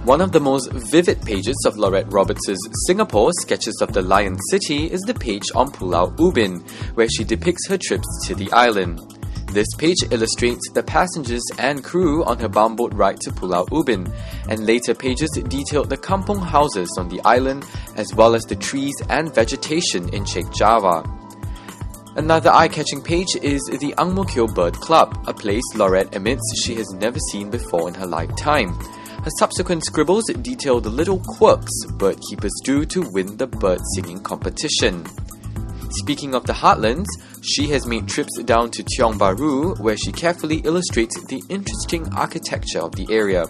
One of the most vivid pages of Lorette Roberts' Singapore Sketches of the Lion City is the page on Pulau Ubin, where she depicts her trips to the island. This page illustrates the passengers and crew on her bumboat ride to Pulau Ubin, and later pages detailed the kampung houses on the island as well as the trees and vegetation in Chek Java. Another eye-catching page is the Ang Mo Kio Bird Club, a place Lorette admits she has never seen before in her lifetime. Her subsequent scribbles detail the little quirks bird keepers do to win the bird singing competition. Speaking of the heartlands, she has made trips down to Tiong Bahru, where she carefully illustrates the interesting architecture of the area.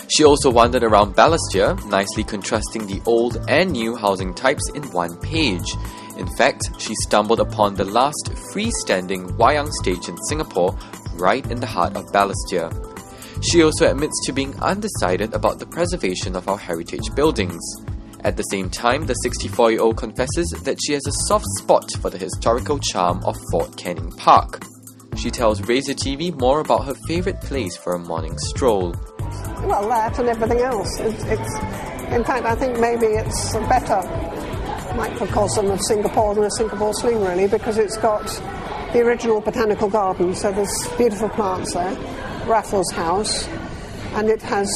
She also wandered around Balestier, nicely contrasting the old and new housing types in one page. In fact, she stumbled upon the last freestanding wayang stage in Singapore, right in the heart of Balestier. She also admits to being undecided about the preservation of our heritage buildings. At the same time, the 64-year-old confesses that she has a soft spot for the historical charm of Fort Canning Park. She tells RazorTV more about her favourite place for a morning stroll. Well, that and everything else. In fact, I think maybe it's a better microcosm of Singapore than a Singapore sling, really, because it's got the original botanical garden, so there's beautiful plants there, Raffles House, and it has...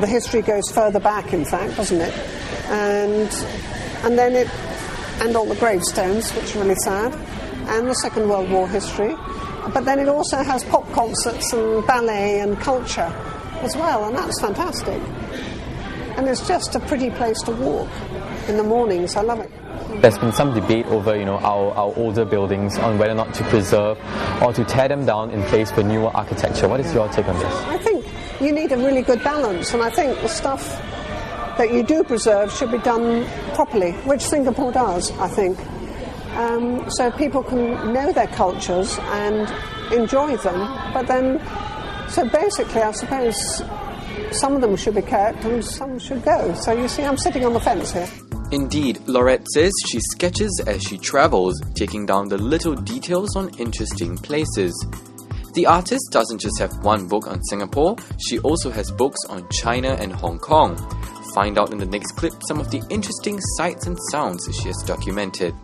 the history goes further back, in fact, doesn't it? And then and all the gravestones, which are really sad, and the Second World War history. But then it also has pop concerts and ballet and culture as well, and that's fantastic. And it's just a pretty place to walk in the mornings. I love it. There's been some debate over, our older buildings on whether or not to preserve or to tear them down in place for newer architecture. What is your take on this? I think you need a really good balance, and I think the stuff that you do preserve should be done properly, which Singapore does, I think. So people can know their cultures and enjoy them, but then, so basically I suppose some of them should be kept and some should go. So you see, I'm sitting on the fence here. Indeed, Lorette says she sketches as she travels, taking down the little details on interesting places. The artist doesn't just have one book on Singapore, she also has books on China and Hong Kong. Find out in the next clip some of the interesting sights and sounds she has documented.